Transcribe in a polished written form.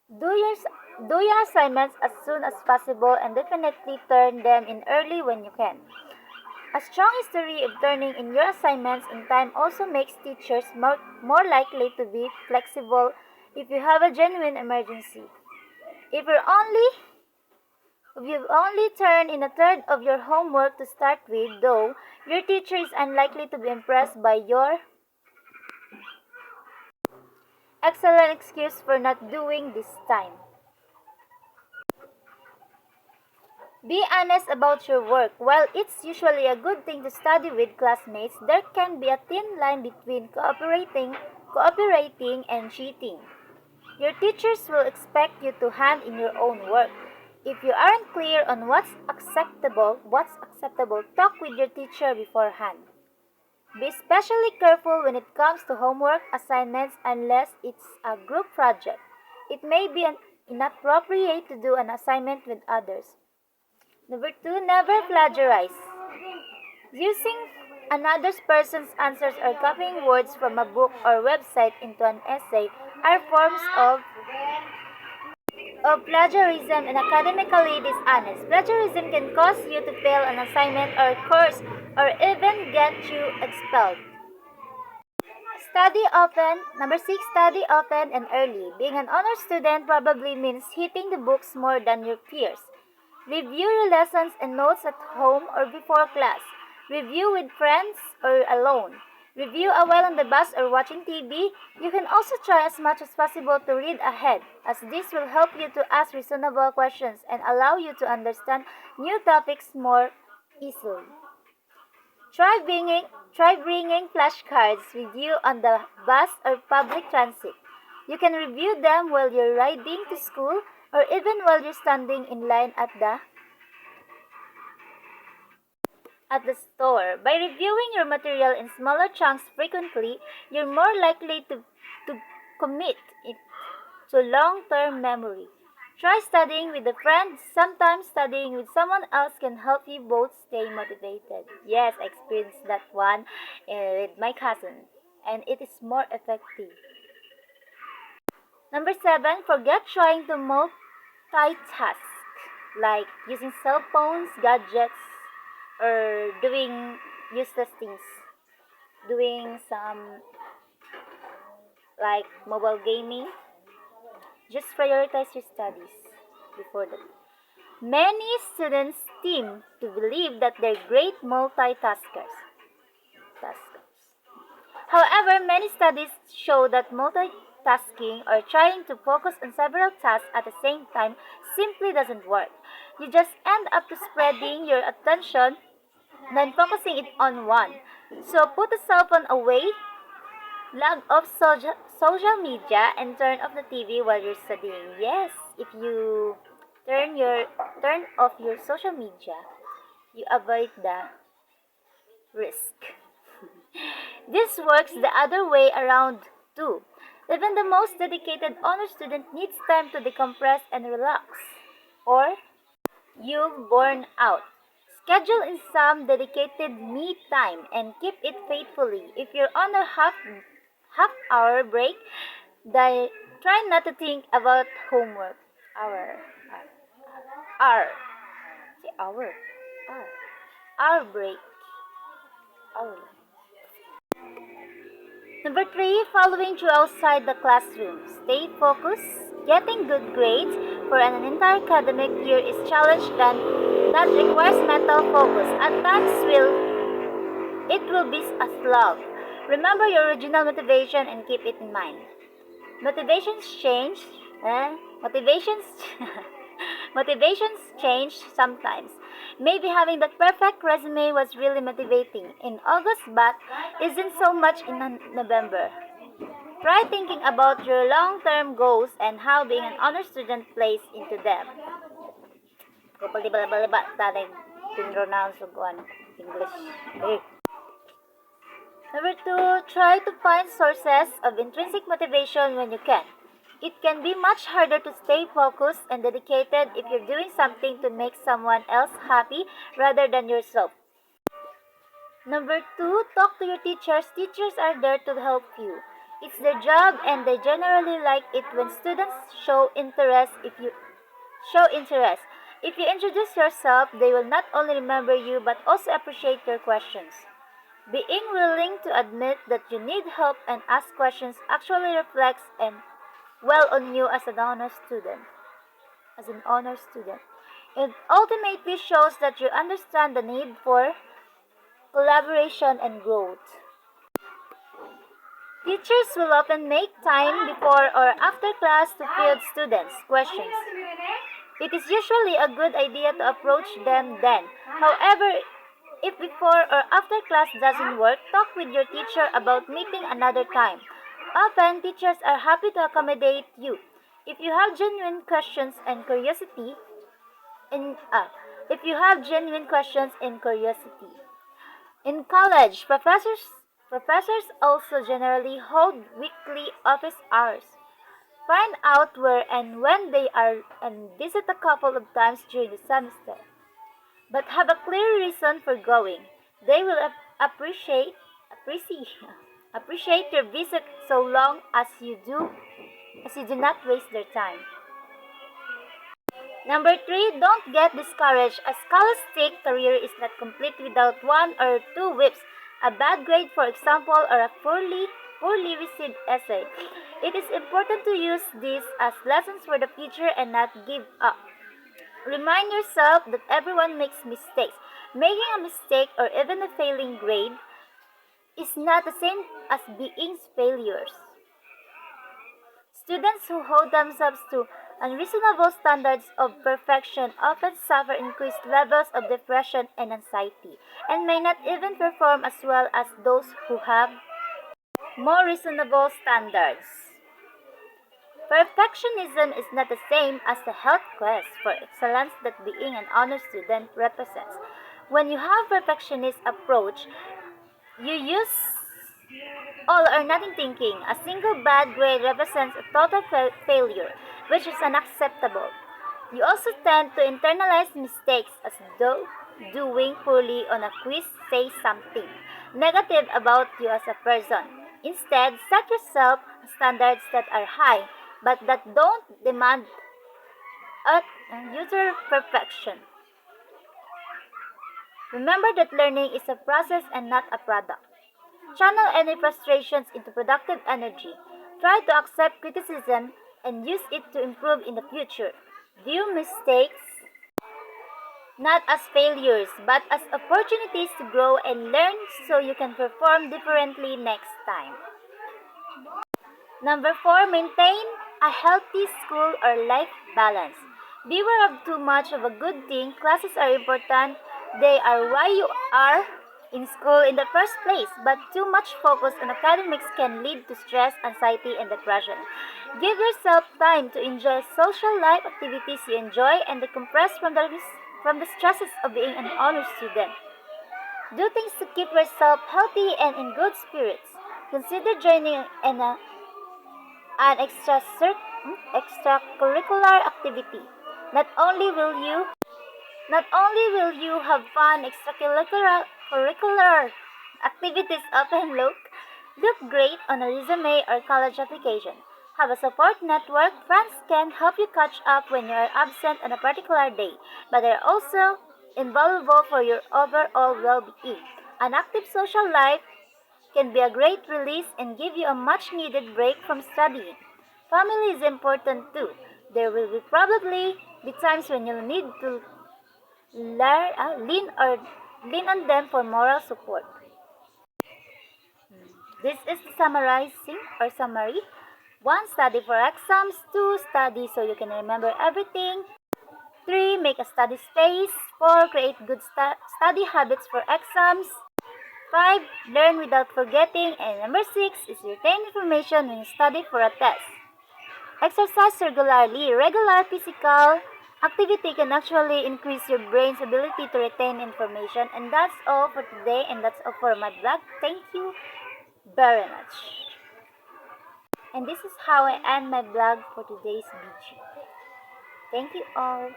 Do your, do your assignments as soon as possible and definitely turn them in early when you can. A strong history of turning in your assignments on time also makes teachers more likely to be flexible if you have a genuine emergency. If you're only if you've only turned in a third of your homework to start with, though, your teacher is unlikely to be impressed by your excellent excuse for not doing this time. Be honest about your work. While it's usually a good thing to study with classmates, there can be a thin line between cooperating and cheating. Your teachers will expect you to hand in your own work. If you aren't clear on what's acceptable, talk with your teacher beforehand. Be especially careful when it comes to homework assignments unless it's a group project. It may be inappropriate to do an assignment with others. Number two, never plagiarize. Using another person's answers or copying words from a book or website into an essay are forms of plagiarism and academically dishonest. Plagiarism can cause you to fail an assignment or course or even get you expelled. Study often. Number six, study often and early. Being an honor student probably means hitting the books more than your peers. Review your lessons and notes at home or before class. Review with friends or alone. Review a while on the bus or watching TV. You can also try as much as possible to read ahead, as this will help you to ask reasonable questions and allow you to understand new topics more easily. Try bringing flashcards with you on the bus or public transit. You can review them while you're riding to school or even while you're standing in line at the store. By reviewing your material in smaller chunks frequently, you're more likely to commit it to long-term memory. Try studying with a friend. Sometimes studying with someone else can help you both stay motivated. Yes, I experienced that one with my cousin, and it is more effective. Number seven, forget trying to multitask, like using cell phones, gadgets, or doing useless things, doing some like mobile gaming. Just prioritize your studies before that. Many students seem to believe that they're great multitaskers. Taskers. However, many studies show that multitasking or trying to focus on several tasks at the same time simply doesn't work. You just end up to spreading your attention than focusing it on one. So put the cell phone away, log off social media, and turn off the TV while you're studying. Yes, if you turn off your social media, you avoid the risk. This works the other way around too. Even the most dedicated honor student needs time to decompress and relax, or you'll burn out. Schedule in some dedicated me time and keep it faithfully. If you're on a half hour break, try not to think about homework. Hour, hour, say hour, hour, hour break, hour. Number three, following through outside the classroom. Stay focused. Getting good grades for an entire academic year is challenge that requires mental focus. At times it will be a slog. Remember your original motivation and keep it in mind. Motivations change. Motivations Motivations change sometimes. Maybe having the perfect resume was really motivating in August but isn't so much in November. Try thinking about your long-term goals and how being an honor student plays into them. Kapag di bala-bala tanay pinronounce og kuan English. Eh. Number two, try to find sources of intrinsic motivation when you can. It can be much harder to stay focused and dedicated if you're doing something to make someone else happy rather than yourself. Number two, talk to your teachers. Teachers are there to help you. It's their job and they generally like it when students show interest. If you introduce yourself, they will not only remember you but also appreciate your questions. Being willing to admit that you need help and ask questions actually reflects and well on you as an honor student. It ultimately shows that you understand the need for collaboration and growth. Teachers will often make time before or after class to field students' questions. It is usually a good idea to approach them then. However, if before or after class doesn't work, talk with your teacher about meeting another time. Often, teachers are happy to accommodate you. If you have genuine questions and curiosity, in if you have genuine questions and curiosity. In college, professors also generally hold weekly office hours. Find out where and when they are and visit a couple of times during the semester. But have a clear reason for going. They will appreciate appreciate your visit so long as you do not waste their time. Number three, don't get discouraged. A scholastic career is not complete without one or two whips, a bad grade, for example, or a poorly received essay. It is important to use these as lessons for the future and not give up. Remind yourself that everyone makes mistakes. Making a mistake or even a failing grade is not the same as being failures. Students who hold themselves to unreasonable standards of perfection often suffer increased levels of depression and anxiety, and may not even perform as well as those who have more reasonable standards. Perfectionism is not the same as the health quest for excellence that being an honor student represents. When you have perfectionist approach, you use all or nothing thinking. A single bad grade represents a total failure, which is unacceptable. You also tend to internalize mistakes as though doing poorly on a quiz says something negative about you as a person. Instead, set yourself standards that are high but that don't demand a user perfection. Remember that learning is a process and not a product. Channel any frustrations into productive energy. Try to accept criticism and use it to improve in the future. View mistakes not as failures but as opportunities to grow and learn so you can perform differently next time. Number 4, maintain a healthy school or life balance. Beware of too much of a good thing. Classes are important. They are why you are in school in the first place, but too much focus on academics can lead to stress, anxiety, and depression. Give yourself time to enjoy social life activities you enjoy and decompress from the stresses of being an honor student. Do things to keep yourself healthy and in good spirits. Consider joining an extracurricular activity. Not only will you not only will you have fun, extracurricular activities often look great on a resume or college application. Have a support network. Friends can help you catch up when you are absent on a particular day, but they are also invaluable for your overall well-being. An active social life can be a great release and give you a much needed break from studying. Family is important too. There will probably be times when you'll need to lean on them for moral support. This is the summarizing or summary. 1. Study for exams. 2. Study so you can remember everything. 3. Make a study space. 4. Create good study habits for exams. 5. Learn without forgetting. And number 6 is retain information when you study for a test. Exercise regularly. Regular physical activity can actually increase your brain's ability to retain information. And that's all for today, and that's all for my blog. Thank you very much. And this is how I end my blog for today's video. Thank you all.